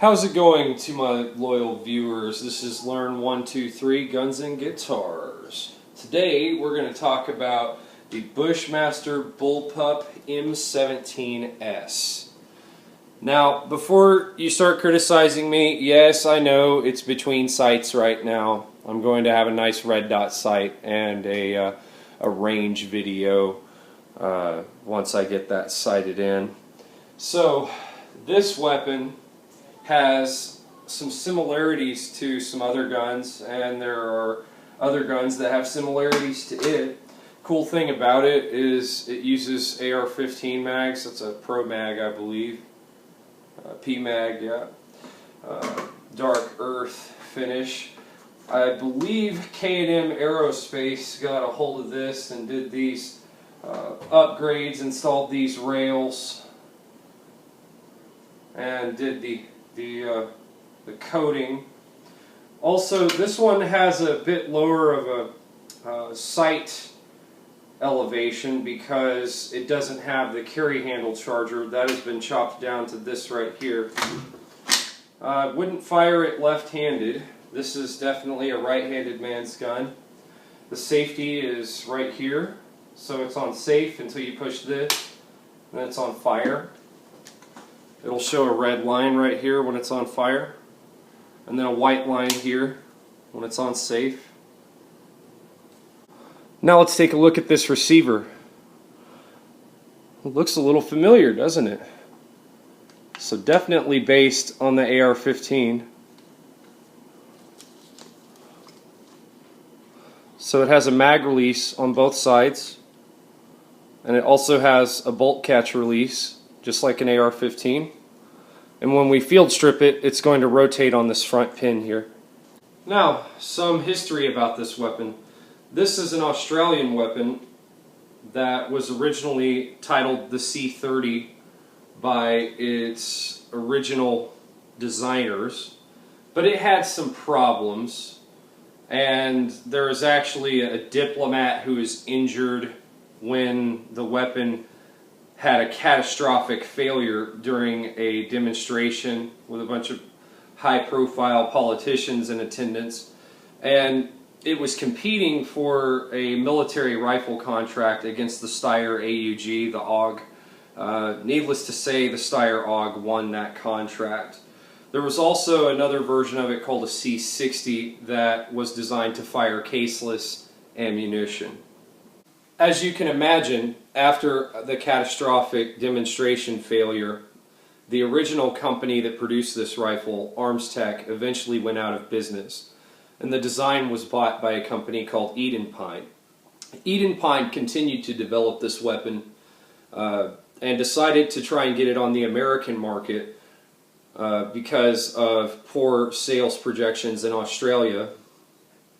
How's it going to my loyal viewers? This is Learn 123 Guns and Guitars. Today we're going to talk about the Bushmaster Bullpup M-17s. Now, before you start criticizing me, yes, I know it's between sights right now. I'm going to have a nice red dot sight and a range video once I get that sighted in. So, this weapon has some similarities to some other guns, and there are other guns that have similarities to it. Cool thing about it is it uses AR-15 mags. That's a Pro Mag, I believe. P-Mag, yeah. Dark earth finish. I believe K&M Aerospace got a hold of this and did these upgrades, installed these rails, and did the coating. Also, this one has a bit lower of a sight elevation because it doesn't have the carry handle charger. That has been chopped down to this right here. Wouldn't fire it left-handed. This is definitely a right-handed man's gun. The safety is right here, so it's on safe until you push this, and then it's on fire. It'll show a red line right here when it's on fire, and then a white line here when it's on safe. Now let's take a look at this receiver. It looks a little familiar, doesn't it? So definitely based on the AR-15. So it has a mag release on both sides, and it also has a bolt catch release, just like an AR-15. And when we field strip it, it's going to rotate on this front pin here. Now, some history about this weapon. This is an Australian weapon that was originally titled the C-30 by its original designers, but it had some problems, and there was actually a diplomat who was injured when the weapon had a catastrophic failure during a demonstration with a bunch of high-profile politicians in attendance, and it was competing for a military rifle contract against the Steyr AUG, the AUG. Needless to say, the Steyr AUG won that contract. There was also another version of it called a C-60 that was designed to fire caseless ammunition. As you can imagine, after the catastrophic demonstration failure, the original company that produced this rifle, Armstech, eventually went out of business, and the design was bought by a company called Eden Pine. Eden Pine continued to develop this weapon and decided to try and get it on the American market because of poor sales projections in Australia,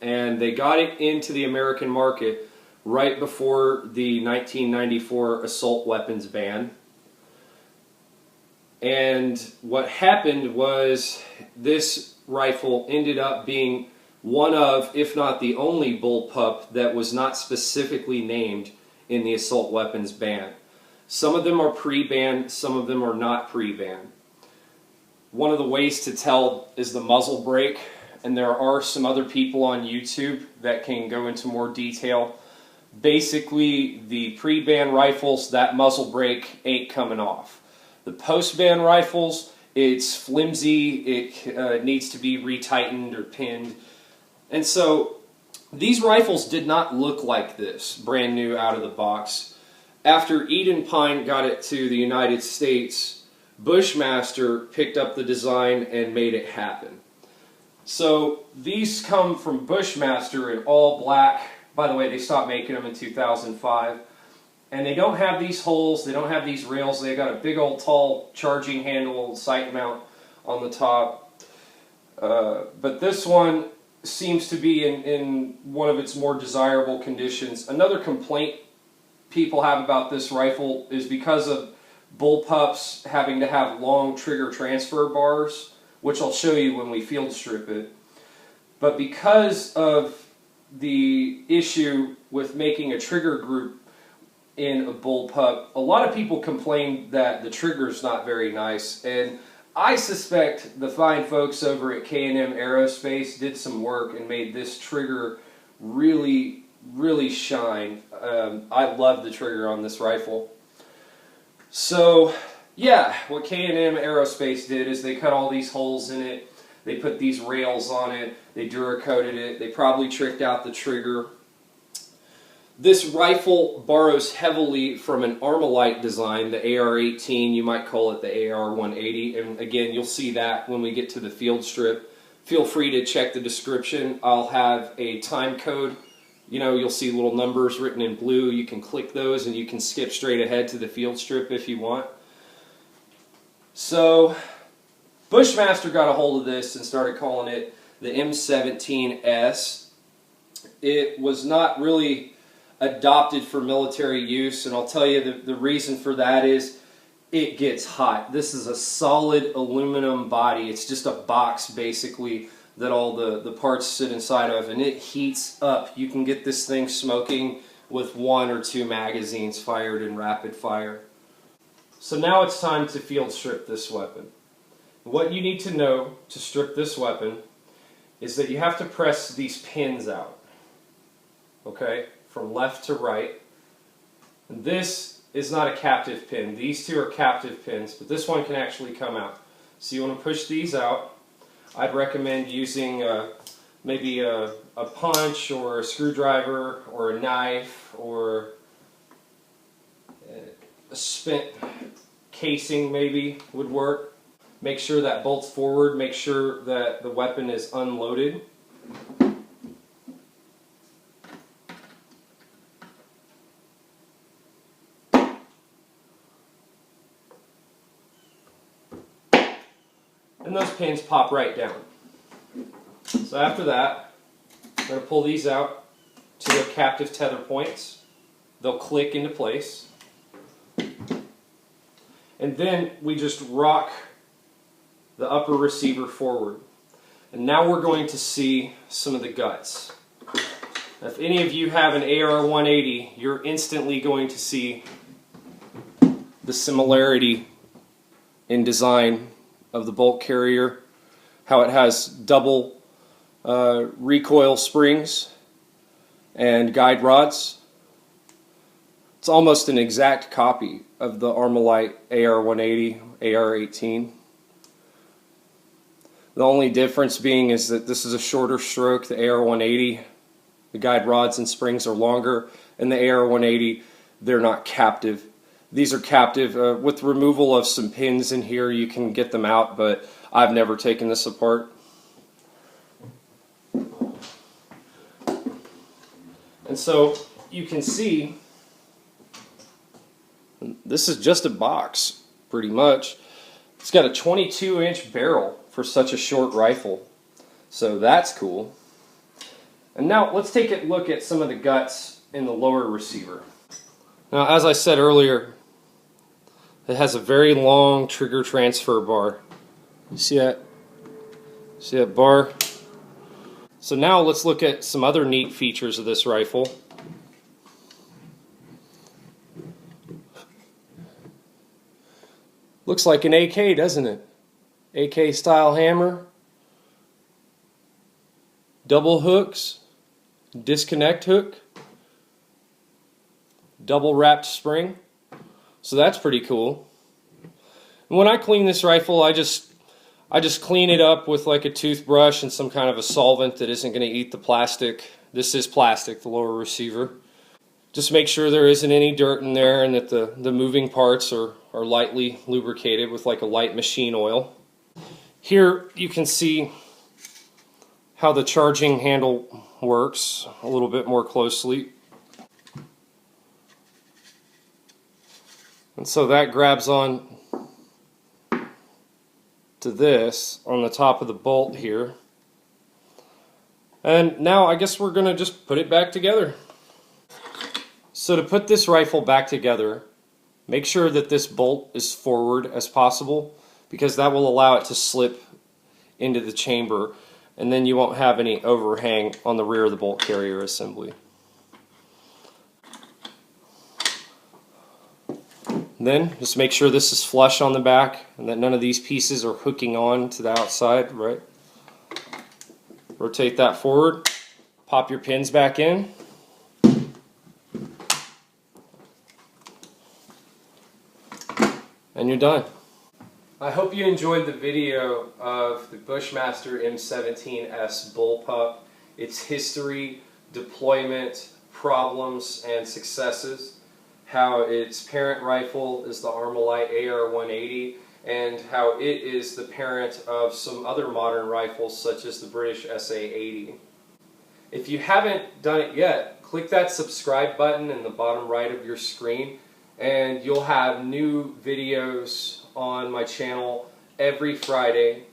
and they got it into the American market right before the 1994 assault weapons ban. And what happened was this rifle ended up being one of, if not the only, bullpup that was not specifically named in the assault weapons ban. Some of them are pre-ban, some of them are not pre-ban. One of the ways to tell is the muzzle brake, and there are some other people on YouTube that can go into more detail. Basically, the pre-ban rifles, that muzzle brake ain't coming off. The post-ban rifles, it's flimsy, it needs to be retightened or pinned. And so, these rifles did not look like this, brand new out of the box. After Eden Pine got it to the United States, Bushmaster picked up the design and made it happen. So, these come from Bushmaster in all black. By the way, they stopped making them in 2005. And they don't have these holes, they don't have these rails, they got a big old tall charging handle sight mount on the top. But this one seems to be in one of its more desirable conditions. Another complaint people have about this rifle is because of bullpups having to have long trigger transfer bars, which I'll show you when we field strip it. But because of the issue with making a trigger group in a bullpup, a lot of people complain that the trigger's not very nice, and I suspect the fine folks over at K&M Aerospace did some work and made this trigger really, really shine. I love the trigger on this rifle. So, yeah, what K&M Aerospace did is they cut all these holes in it. They put these rails on it. They Duracoated it. They probably tricked out the trigger. This rifle borrows heavily from an Armalite design, the AR-18, you might call it the AR-180, and again, you'll see that when we get to the field strip. Feel free to check the description. I'll have a time code. You know, you'll see little numbers written in blue. You can click those and you can skip straight ahead to the field strip if you want. So, Bushmaster got a hold of this and started calling it the M-17s. It was not really adopted for military use, and I'll tell you the reason for that is it gets hot. This is a solid aluminum body. It's just a box basically that all the parts sit inside of, and it heats up. You can get this thing smoking with 1 or 2 magazines fired in rapid fire. So now it's time to field strip this weapon. What you need to know to strip this weapon is that you have to press these pins out, okay, from left to right. And this is not a captive pin. These two are captive pins, but this one can actually come out. So you want to push these out. I'd recommend using maybe a punch or a screwdriver or a knife or a spent casing maybe would work. Make sure that bolts forward. Make sure that the weapon is unloaded. And those pins pop right down. So after that, I'm going to pull these out to their captive tether points. They'll click into place. And then we just rock the upper receiver forward. And now we're going to see some of the guts. Now, if any of you have an AR-180, you're instantly going to see the similarity in design of the bolt carrier, how it has double recoil springs and guide rods. It's almost an exact copy of the Armalite AR-180, AR-18. The only difference being is that this is a shorter stroke, the AR-180. The guide rods and springs are longer, and the AR-180, they're not captive. These are captive. With removal of some pins in here, you can get them out, but I've never taken this apart. And so you can see this is just a box, pretty much. It's got a 22-inch barrel for such a short rifle, so that's cool. And now let's take a look at some of the guts in the lower receiver. Now, as I said earlier, it has a very long trigger transfer bar. You see that? See that bar? So now let's look at some other neat features of this rifle. Looks like an AK, doesn't it? AK style hammer, double hooks, disconnect hook, double wrapped spring. So that's pretty cool. And when I clean this rifle, I just clean it up with like a toothbrush and some kind of a solvent that isn't going to eat the plastic. This is plastic, the lower receiver. Just make sure there isn't any dirt in there and that the moving parts are lightly lubricated with like a light machine oil. Here you can see how the charging handle works a little bit more closely. And so that grabs on to this on the top of the bolt here. And now I guess we're going to just put it back together. So to put this rifle back together, make sure that this bolt is forward as possible, because that will allow it to slip into the chamber, and then you won't have any overhang on the rear of the bolt carrier assembly. Then just make sure this is flush on the back and that none of these pieces are hooking on to the outside, right? Rotate that forward, pop your pins back in. And you're done. I hope you enjoyed the video of the Bushmaster M-17s Bullpup, its history, deployment, problems, and successes, how its parent rifle is the Armalite AR-180, and how it is the parent of some other modern rifles such as the British SA-80. If you haven't done it yet, click that subscribe button in the bottom right of your screen and you'll have new videos on my channel every Friday,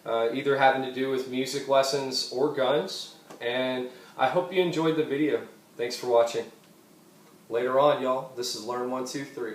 either having to do with music lessons or guns. And I hope you enjoyed the video. Thanks for watching. Later on, y'all. This is Learn 1, 2, 3.